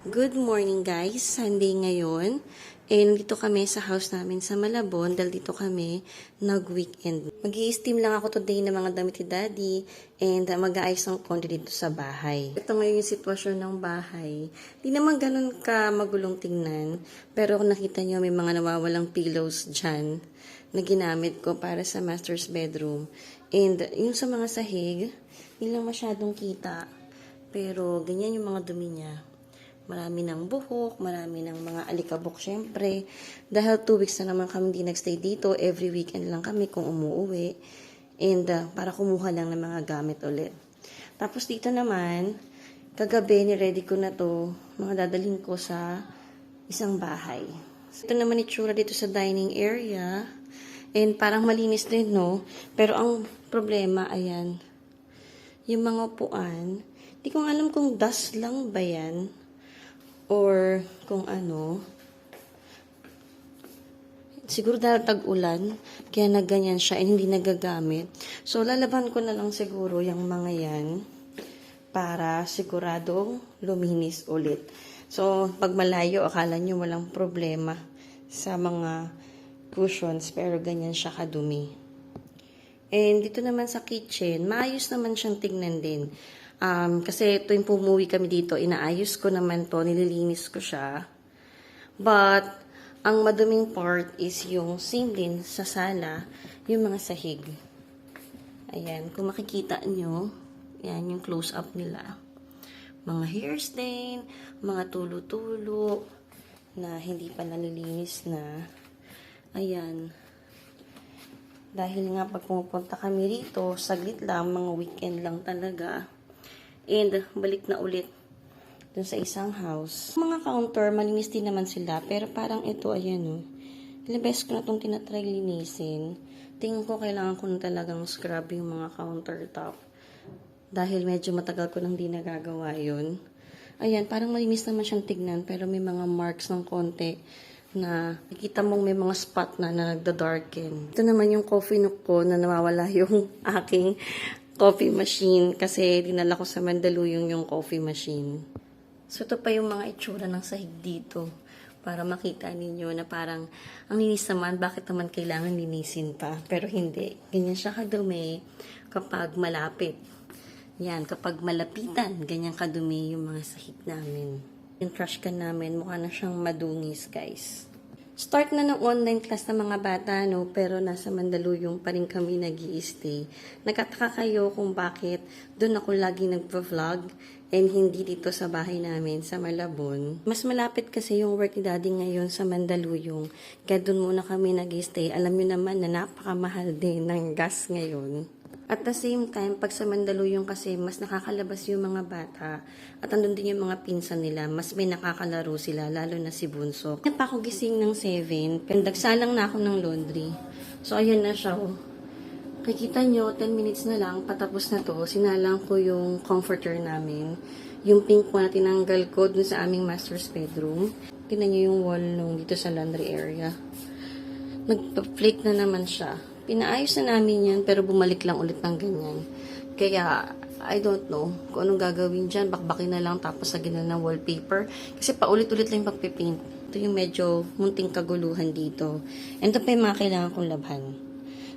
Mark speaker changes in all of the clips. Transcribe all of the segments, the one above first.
Speaker 1: Good morning guys, Sunday ngayon. And dito kami sa house namin sa Malabon dahil dito kami nag-weekend. Mag-i-steam lang ako today ng mga damit ni Daddy and mag-aayos ng konti dito sa bahay. Ito ngayon yung sitwasyon ng bahay. Di naman ganun ka magulong tingnan, pero kung nakita nyo may mga nawawalang pillows dyan na ginamit ko para sa master's bedroom. And yung sa mga sahig, hindi lang masyadong kita, pero ganyan yung mga dumi niya. Marami ng buhok, marami ng mga alikabok syempre. Dahil 2 weeks na naman kami di nagstay dito, every weekend lang kami kung umuwi. And para kumuha lang ng mga gamit ulit. Tapos dito naman, kagabi ni-ready ko na to, mga dadalhin ko sa isang bahay. Ito naman itsura dito sa dining area. And parang malinis din, no? Pero ang problema, ayan, yung mga upuan, di ko alam kung dust lang ba yan or kung ano. Siguro dahil tag-ulan, kaya nagganyan siya and hindi nagagamit. So, lalaban ko na lang siguro yung mga yan para siguradong luminis ulit. So, pag malayo, akala nyo walang problema sa mga cushions, pero ganyan siya kadumi. And dito naman sa kitchen, maayos naman siyang tignan din. Kasi ito yung pumuwi kami dito, inaayos ko naman to, nililinis ko siya. But, ang maduming part is yung sink din sa sala, yung mga sahig. Ayan, kung makikita nyo, yan yung close-up nila. Mga hair stain, mga tulo-tulo, na hindi pa nalilinis na. Ayan. Dahil nga pag pumupunta kami rito, saglit lang, mga weekend lang talaga. And balik na ulit dun sa isang house. Mga counter, malinis din naman sila. Pero parang ito, ayan o. Ilang beses ko na itong tinatry linisin. Tingin ko kailangan ko na talagang scrub yung mga countertop. Dahil medyo matagal ko nang di nagagawa yun. Ayan, parang malinis naman siyang tignan. Pero may mga marks ng konti na nakikita mong may mga spot na nagda-darken. Ito naman yung coffee nook ko na nawawala yung aking coffee machine kasi dinala ko sa Mandaluyong yung coffee machine. So, ito pa yung mga itsura ng sahig dito para makita ninyo na parang ang linis naman, bakit naman kailangan linisin pa? Pero hindi. Ganyan siya kadumi kapag malapit. Yan, kapag malapitan, ganyan kadumi yung mga sahig namin. Yung trash can namin, mukha na siyang madungis, guys. Start na ng online class ng mga bata, no? Pero nasa Mandaluyong pa rin kami nag-i-stay. Nagkataka kayo kung bakit doon ako lagi nagpa-vlog and hindi dito sa bahay namin sa Malabon. Mas malapit kasi yung work ni Daddy ngayon sa Mandaluyong. Kaya doon muna kami nag-i-stay. Alam nyo naman na napakamahal din ng gas ngayon. At the same time, pag sa Mandaluyong kasi, mas nakakalabas yung mga bata. At andun din yung mga pinsan nila. Mas may nakakalaro sila, lalo na si Bunso. Kaya pa ako gising ng 7, pero nagsalang na ako ng laundry. So, ayan na siya. Oh. Kikita nyo, 10 minutes na lang, patapos na to. Sinalang ko yung comforter namin. Yung pink na tinanggal ko dun sa aming master's bedroom. Tingnan nyo yung wall nung dito sa laundry area. Nagpa-flake na naman siya. Pinaayos na namin yan, pero bumalik lang ulit ng ganyan. Kaya, I don't know kung anong gagawin dyan. Bakbakin na lang, tapos lagyan na ng wallpaper. Kasi paulit-ulit lang yung pagpipaint. Ito yung medyo munting kaguluhan dito. And ito pa yung mga kailangan kong labhan.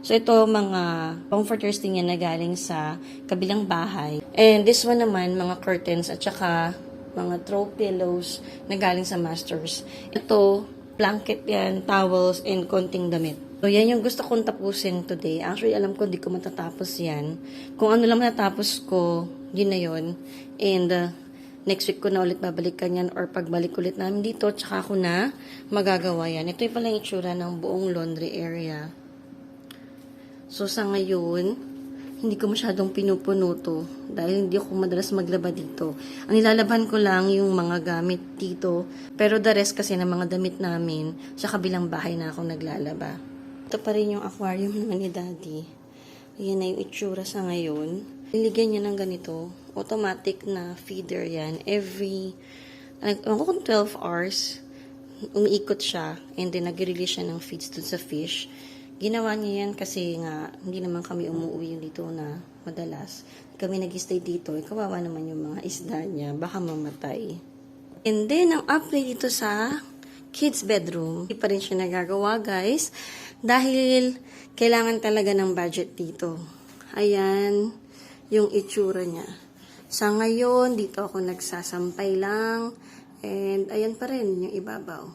Speaker 1: So, ito mga comforters din yan na galing sa kabilang bahay. And this one naman, mga curtains at saka mga throw pillows na galing sa masters. Ito, blanket yan, towels, and konting damit. So, yan yung gusto kong tapusin today. Actually, alam ko, di ko matatapos yan. Kung ano lang natapos ko, yun na yun. And, next week ko na ulit babalikan yan or pagbalik ulit namin dito, tsaka ko na magagawa yan. Ito yung palang itsura ng buong laundry area. So, sa ngayon, hindi ko masyadong pinupuno to dahil hindi ako madalas maglaba dito. Ang nilalaban ko lang yung mga gamit dito. Pero the rest kasi ng mga damit namin, sa kabilang bahay na ako naglalaba. Ito pa rin yung aquarium naman ni Daddy. Ayan na yung itsura sa ngayon. Niligyan niya ng ganito. Automatic na feeder yan. Every, kung 12 hours, umiikot siya. And then, nag-release siya ng feeds dun sa fish. Ginawa niya yan kasi nga, hindi naman kami umuwi dito na madalas. Kami nag-stay dito. Kawawa naman yung mga isda niya. Baka mamatay. And then, ang upgrade dito sa kids bedroom, hindi pa rin siya nagagawa, guys. Dahil, kailangan talaga ng budget dito. Ayan, yung itsura niya. Sa ngayon, dito ako nagsasampay lang. And, ayan pa rin yung ibabaw.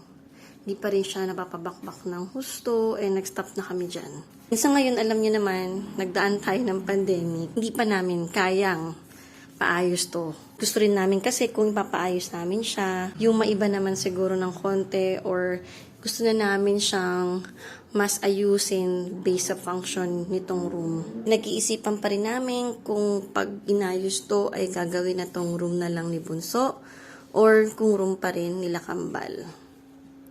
Speaker 1: Di pa rin siya napapabakbak ng husto. And, nag-stop na kami dyan. Sa ngayon, alam niyo naman, nagdaan tayo ng pandemic. Hindi pa namin kayang paayos to. Gusto rin namin kasi kung ipapaayos namin siya, yung maiba naman siguro ng konti or gusto na namin siyang mas ayusin based sa function nitong room. Nag-iisipan pa rin namin kung pag inayos to ay gagawin na tong room na lang ni Bunso or kung room pa rin nila Kambal.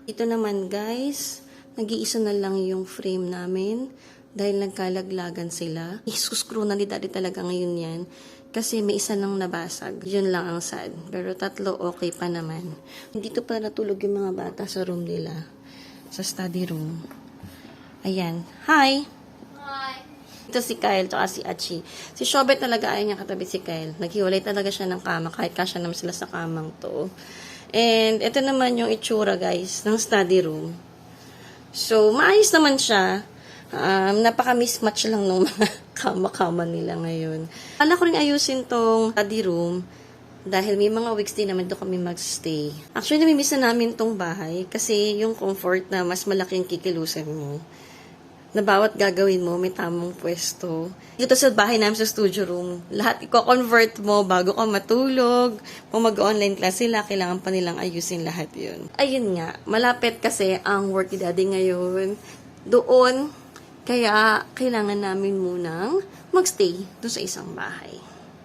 Speaker 1: Ito naman guys, nag-iisa na lang yung frame namin dahil nagkalaglagan sila. Isuscrew na ni Daddy talaga ngayon yan kasi may isa nang nabasag. Yun lang ang sad. Pero tatlo okay pa naman. Dito pa natulog yung mga bata sa room nila. Sa study room. Ayan. Hi!
Speaker 2: Hi.
Speaker 1: Ito si Kyle at si Achi. Si Shobet talaga ayaw niya katabi si Kyle. Naghiwalay talaga siya ng kama kahit kasya naman sila sa kamang to. And ito naman yung itsura guys ng study room. So, maayos naman siya. Napaka-mismatch lang ng mga kama-kama nila ngayon. Kala ko rin ayusin tong study room dahil may mga weeks din naman doon kami magstay. Actually, namimiss na namin tong bahay kasi yung comfort na mas malaking kikilusan mo na bawat gagawin mo, may tamang pwesto. Dito sa bahay namin sa studio room, lahat i-convert mo bago ka matulog. Kung mag-online class sila, kailangan pa nilang ayusin lahat yun. Ayun nga, malapit kasi ang work ni Daddy ngayon doon, kaya kailangan namin munang magstay doon sa isang bahay.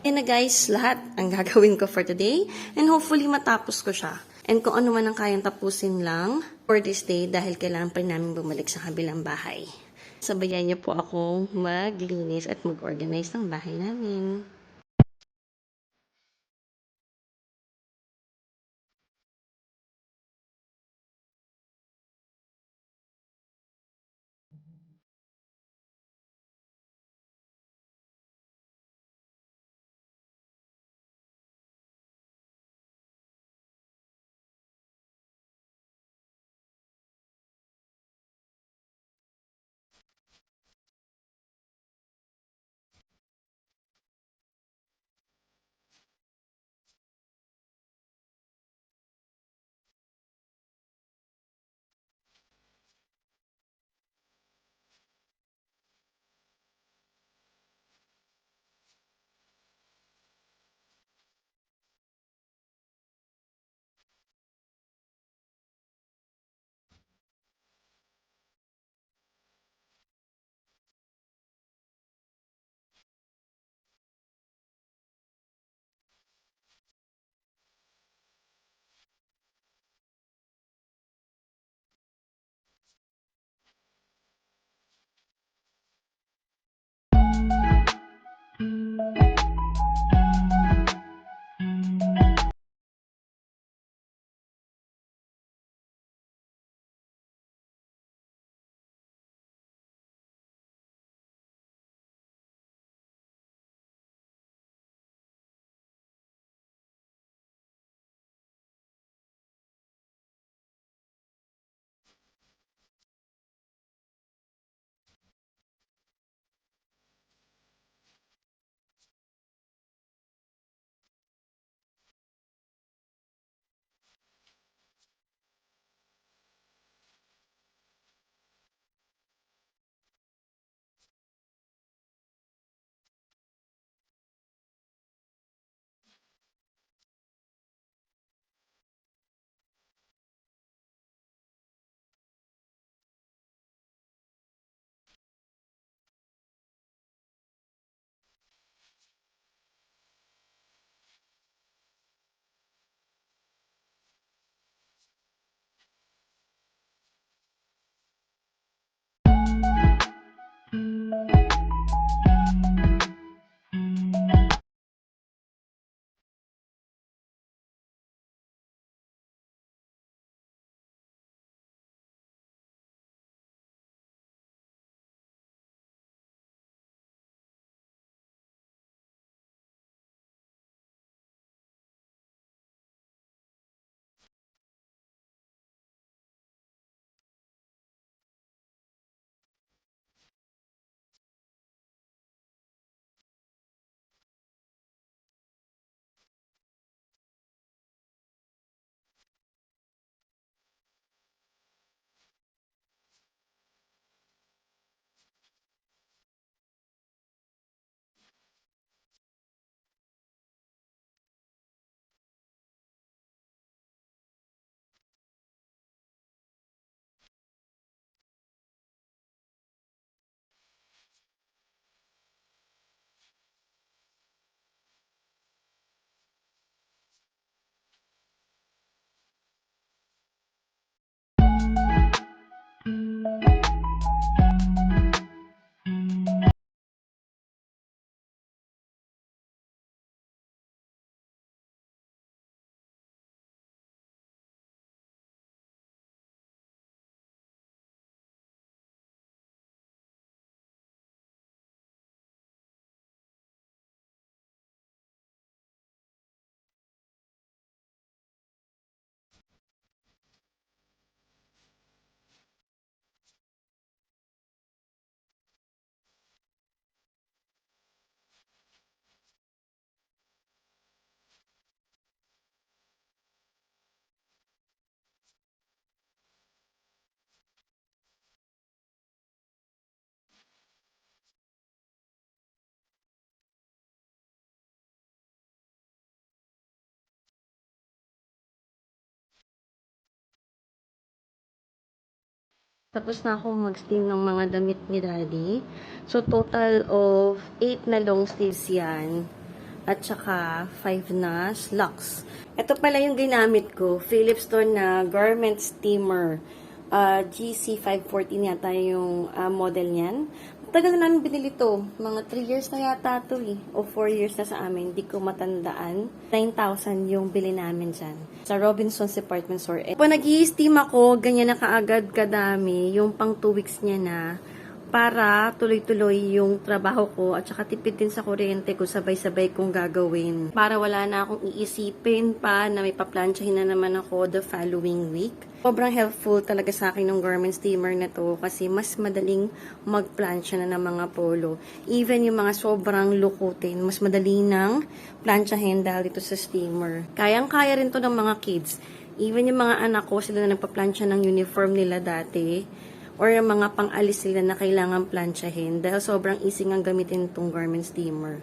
Speaker 1: Yan na guys, lahat ang gagawin ko for today and hopefully matapos ko siya. And kung ano man ang kayang tapusin lang for this day dahil kailangan pa namin bumalik sa kabilang bahay. Sabayan niyo po akong maglinis at mag-organize ng bahay namin. Tapos na akong mag-steam ng mga damit ni Daddy. So, total of 8 na long sleeves yan. At saka 5 na slacks. Ito pala yung ginamit ko. Philips to na garment steamer. GC514 yata yung model niyan. Tagal na namin binili to. Mga 3 years na yata to eh. O 4 years na sa amin. Hindi ko matandaan. 9,000 yung bili namin dyan. Sa Robinson's Department Store. Kung nag-i-steam ako, ganyan na kaagad kadami. Yung pang 2 weeks niya na. Para tuloy-tuloy yung trabaho ko at saka tipid din sa kuryente ko sabay-sabay kong gagawin. Para wala na akong iisipin pa na may paplansyahin na naman ako the following week. Sobrang helpful talaga sa akin ng garment steamer na to kasi mas madaling magplansya na ng mga polo. Even yung mga sobrang lukutin, mas madali nang plansyahin dahil ito sa steamer. Kayang-kaya rin to ng mga kids. Even yung mga anak ko, sila na nagpaplansya ng uniform nila dati or yung mga pang-alis nila na kailangan plansyahin dahil sobrang easy nga gamitin itong garment steamer.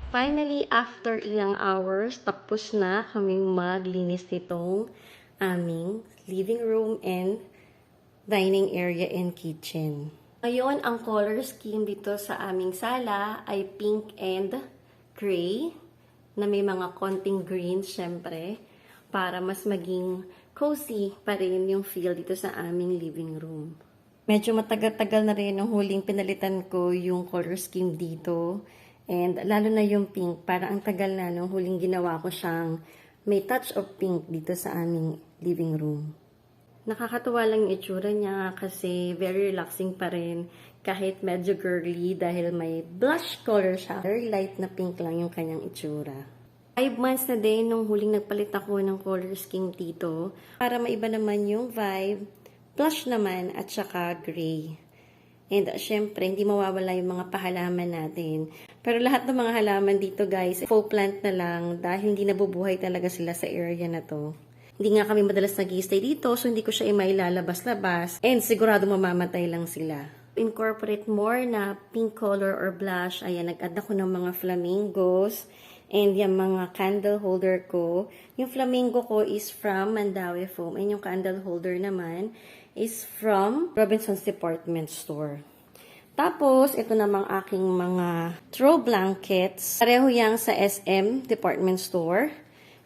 Speaker 1: Finally, after ilang hours, tapos na kaming maglinis nitong aming living room and dining area and kitchen. Ngayon, ang color scheme dito sa aming sala ay pink and gray na may mga konting green syempre para mas maging cozy pa rin yung feel dito sa aming living room. Medyo matagal-tagal na rin nung huling pinalitan ko yung color scheme dito. And lalo na yung pink, para ang tagal na nung huling ginawa ko siyang may touch of pink dito sa aming living room. Nakakatuwa lang yung itsura niya kasi very relaxing pa rin kahit medyo girly dahil may blush color siya. Very light na pink lang yung kanyang itsura. 5 months na din nung huling nagpalit ako ng color scheme dito para maiba naman yung vibe, blush naman at saka gray. And syempre, hindi mawawala yung mga pahalaman natin. Pero lahat ng mga halaman dito guys, faux plant na lang dahil hindi nabubuhay talaga sila sa area na to. Hindi nga kami madalas nag-i-stay dito, so hindi ko siya mailalabas-labas. And sigurado mamamatay lang sila. Incorporate more na pink color or blush. Ayan, nag-add ako ng mga flamingos. And yung mga candle holder ko. Yung flamingo ko is from Mandawi Foam. And yung candle holder naman is from Robinson's Department Store. Tapos, ito namang aking mga throw blankets. Pareho yang sa SM Department Store.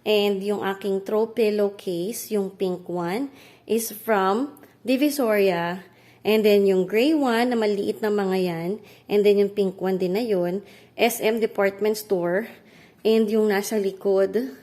Speaker 1: And yung aking throw pillowcase, yung pink one, is from Divisoria. And then yung gray one na maliit na mga yan. And then yung pink one din na yun, SM Department Store. And yung nasa likod,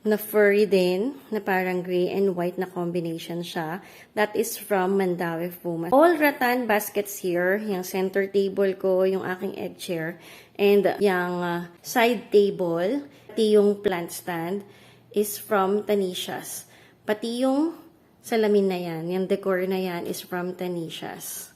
Speaker 1: na furry din, na parang gray and white na combination siya. That is from Mandawi Foam. All rattan baskets here, yung center table ko, yung aking egg chair, and yung side table, pati yung plant stand, is from Tanishas. Pati yung salamin na yan, yung decor na yan, is from Tanishas.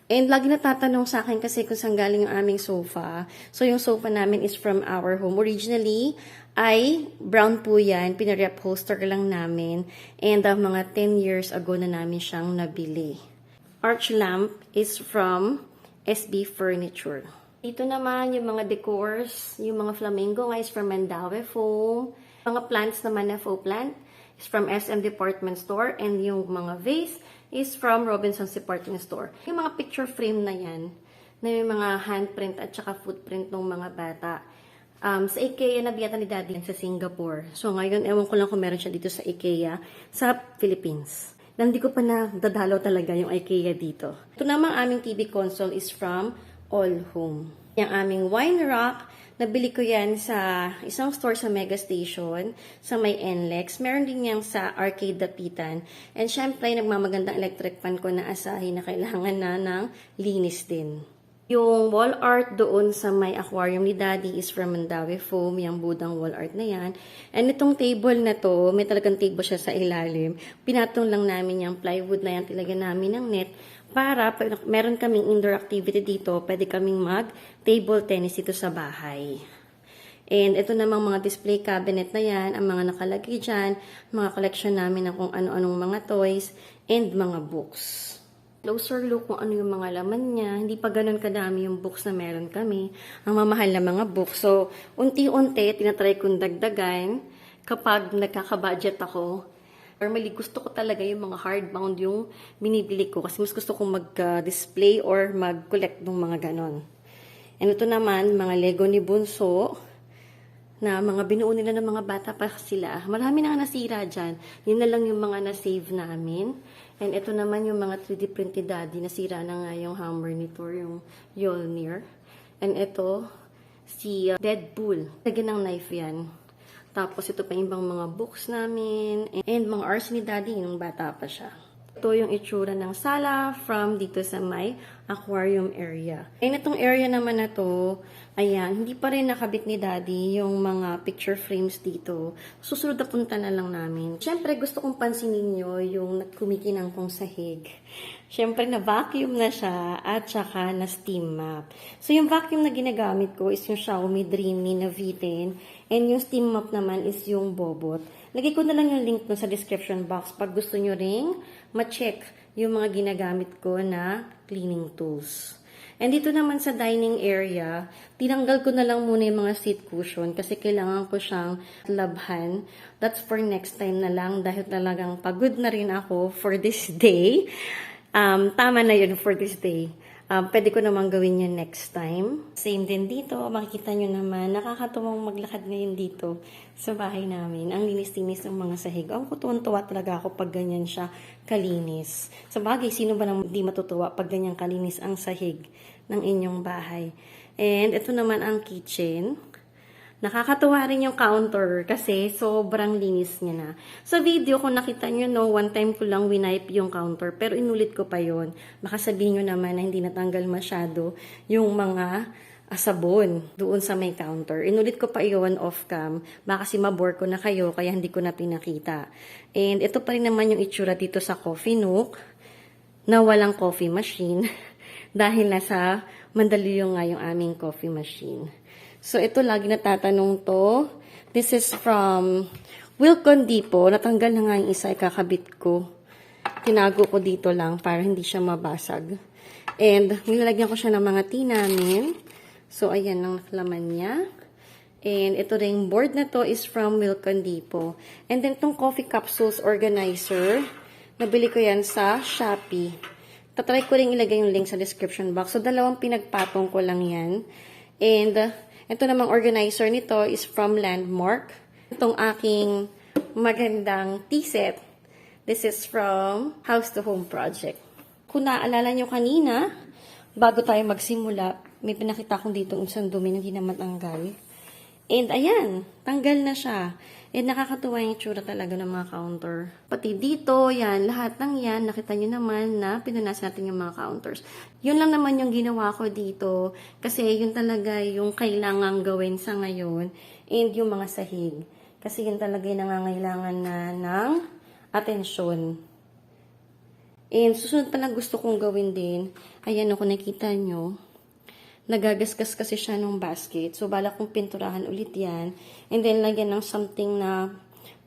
Speaker 1: And lagi natatanong sa akin kasi kung saan galing yung aming sofa. So, yung sofa namin is from our home. Originally, ay brown po yan. Pinare-upholster lang namin. And mga 10 years ago na namin siyang nabili. Arch lamp is from SB Furniture. Dito naman yung mga decors, yung mga flamingo nga is from Mandawi Foam. Mga plants naman na faux plant is from SM Department Store. And yung mga vase is from Robinson's Department Store. Yung mga picture frame na yan, na may mga handprint at saka footprint ng mga bata. Sa IKEA, nabiyatan ni Daddy sa Singapore. So ngayon, ewan ko lang kung meron siya dito sa IKEA sa Philippines. Hindi ko pa nadadalaw talaga yung IKEA dito. Ito namang aming TV console is from All Home. Yung aming wine rack, nabili ko yan sa isang store sa Mega Station, sa may NLEX. Meron din yan sa Arcade Dapitan. And syempre, nagmamagandang electric fan ko na Asahi na kailangan na ng linis din. Yung wall art doon sa may aquarium ni Daddy is from Mandawi Foam, yung budang wall art na yan. And itong table na to, may talagang table siya sa ilalim. Pinatong lang namin yung plywood na yan, tilagyan namin ng net para pag meron kaming indoor activity dito, pwede kaming mag-table tennis dito sa bahay. And ito namang mga display cabinet na yan, ang mga nakalagay dyan, mga collection namin ng kung ano-anong mga toys and mga books. Closer look kung ano yung mga laman niya. Hindi pa ganun kadami yung books na meron kami. Ang mamahal na mga books. So, unti-unti, tinatry kong dagdagan kapag nagkaka-budget ako. Normally, gusto ko talaga yung mga hardbound yung binibili ko kasi mas gusto kong mag-display or mag-collect ng mga ganon. And ito naman, mga Lego ni Bunso. na mga binuo nila ng mga bata pa sila. Marami na nga nasira dyan. Yun na lang yung mga na-save namin. And ito naman yung mga 3D printed daddy. Nasira na nga yung hammer nito, yung Mjolnir. And ito, si Deadpool. Lagyan ng knife yan. Tapos ito pa yung ibang mga books namin. And mga arts ni daddy, nung bata pa siya. Ito yung itsura ng sala from dito sa may aquarium area. And itong area naman na to, ayan, hindi pa rin nakabit ni daddy yung mga picture frames dito. Susunod na punta na lang namin. Siyempre, gusto kong pansinin nyo yung kumikinang kong sahig. Siyempre, na-vacuum na siya at saka na-steam map. So, yung vacuum na ginagamit ko is yung Xiaomi Dreamy na V10 and yung steam map naman is yung Bobot. Lagay ko na lang yung link sa description box pag gusto nyo ring ma-check yung mga ginagamit ko na cleaning tools. And dito naman sa dining area, tinanggal ko na lang muna yung mga seat cushion kasi kailangan ko siyang labhan. That's for next time na lang dahil talagang pagod na rin ako for this day. Tama na yun for this day. Pwede ko naman gawin yan next time. Same din dito. Makikita nyo naman, nakakatuwang maglakad ngayon dito sa bahay namin. Ang linis-linis ng mga sahig. Ang kutuwan-tuwa talaga ako pag ganyan siya kalinis. Sa bagay, sino ba nang di matutuwa pag ganyan kalinis ang sahig ng inyong bahay? And ito naman ang kitchen. Nakakatuwa rin yung counter kasi sobrang linis niya na. Sa video, kung nakita nyo, no, one time ko lang wipe yung counter, pero inulit ko pa yon. Baka sabihin nyo naman na hindi natanggal masyado yung mga sabon doon sa may counter. Inulit ko pa yon off cam. Baka kasi mabore ko na kayo, kaya hindi ko na pinakita. And ito pa rin naman yung itsura dito sa coffee nook na walang coffee machine dahil nasa Mandaluyong nga yung aming coffee machine. So, ito lagi natatanong to. This is from Wilcon Depot. Natanggal na nga yung isa, ikakabit ko. Tinago ko dito lang para hindi siya mabasag. And, nilalagyan ko siya ng mga tea namin. So, ayan ang laman niya. And, ito ring board na to is from Wilcon Depot. And then, itong coffee capsules organizer, nabili ko yan sa Shopee. Tatry ko rin ilagay yung link sa description box. So, dalawang pinagpatong ko lang yan. And, ito namang organizer nito is from Landmark. Itong aking magandang tea set. This is from House to Home Project. Kung naaalala nyo kanina, bago tayo magsimula, may pinakita akong dito isang dumi na hindi na matanggal. And ayan, tanggal na siya. And nakakatuwa yung tsura talaga ng mga counter. Pati dito, yan, lahat ng yan, nakita nyo naman na pinunas natin yung mga counters. Yun lang naman yung ginawa ko dito. Kasi yun talaga yung kailangan gawin sa ngayon. And yung mga sahig. Kasi yun talaga yung nangangailangan na ng atensyon. And susunod pa na gusto kong gawin din, ayan o, kung nakita nyo, nagagasgas kasi siya ng basket. So, balak kong pinturahan ulit yan. And then, lagyan ng something na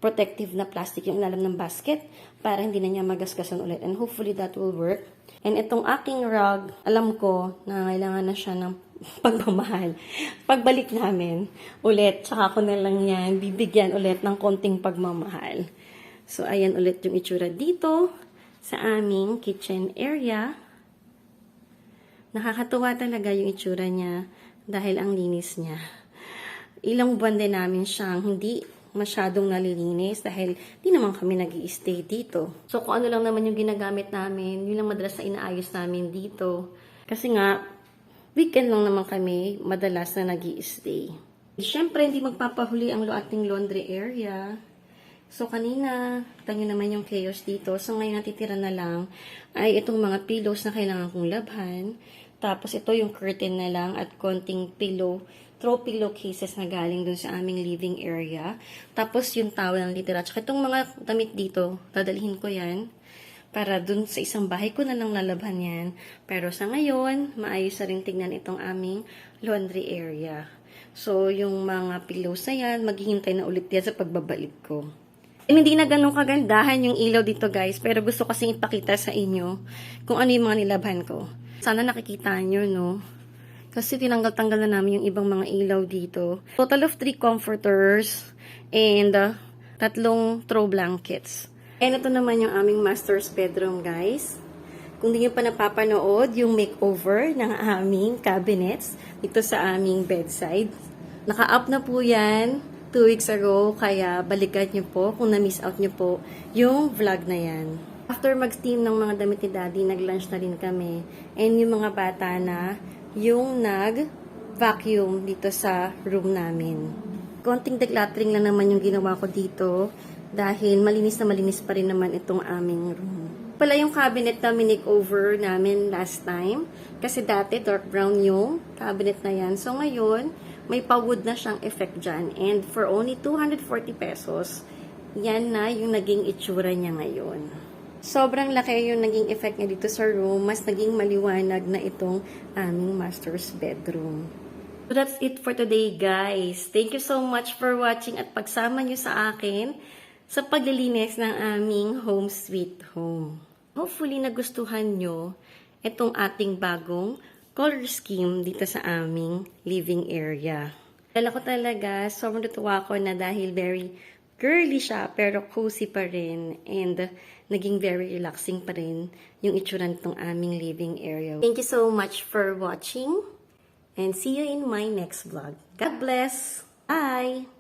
Speaker 1: protective na plastic yung ilalim ng basket para hindi na niya magasgasan ulit. And hopefully, that will work. And itong aking rug, alam ko na kailangan na siya ng pagmamahal. Pagbalik namin ulit, tsaka ko na lang yan, bibigyan ulit ng konting pagmamahal. So, ayan ulit yung itsura dito sa aming kitchen area. Nakakatuwa talaga yung itsura niya dahil ang linis niya. Ilang buwan din namin siyang hindi masyadong nalilinis dahil di naman kami nag-i-stay dito. So kung ano lang naman yung ginagamit namin, yun lang madalas na inaayos namin dito. Kasi nga, weekend lang naman kami madalas na nag-i-stay. Siyempre, hindi magpapahuli ang ating laundry area. So, kanina, kita nyo naman yung chaos dito. So, ngayon natitira na lang ay itong mga pillows na kailangan kong labhan. Tapos, ito yung curtain na lang at konting pillow, throw pillow cases na galing dun sa aming living area. Tapos, yung towel ng litera. Tsaka itong mga damit dito, dadalhin ko yan para dun sa isang bahay ko na lang lalabhan yan. Pero sa ngayon, maayos na rin tignan itong aming laundry area. So, yung mga pillows na yan, maghihintay na ulit yan sa pagbabalik ko. Hindi na ganun kagandahan yung ilaw dito guys, pero gusto kasing ipakita sa inyo kung ano yung mga nilabhan ko. Sana nakikita nyo, no? Kasi tinanggal-tanggal na namin yung ibang mga ilaw dito. Total of 3 comforters and 3 throw blankets. And ito naman yung aming master's bedroom guys. Kung di nyo pa napapanood yung makeover ng aming cabinets dito sa aming bedside. Naka-up na po yan 2 weeks ago, kaya balikan nyo po kung na-miss out nyo po yung vlog na yan. After mag-steam ng mga damit ni Daddy, nag-lunch na rin kami. And yung mga bata na yung nag-vacuum dito sa room namin. Konting decluttering lang naman yung ginawa ko dito dahil malinis na malinis pa rin naman itong aming room. Pala yung cabinet na minake-over namin last time. Kasi dati dark brown yung cabinet na yan. So ngayon, may pa-wood na siyang effect dyan. And for only 240 pesos, yan na yung naging itsura niya ngayon. Sobrang laki yung naging effect niya dito sa room. Mas naging maliwanag na itong aming master's bedroom. So that's it for today, guys. Thank you so much for watching at pagsama nyo sa akin sa paglilinis ng aming home sweet home. Hopefully nagustuhan nyo itong ating bagong color scheme dito sa aming living area. Dala ko talaga, sobrang natuwa ko na dahil very girly siya, pero cozy pa rin, and naging very relaxing pa rin yung itsura nitong aming living area. Thank you so much for watching, and see you in my next vlog. God bless! Bye!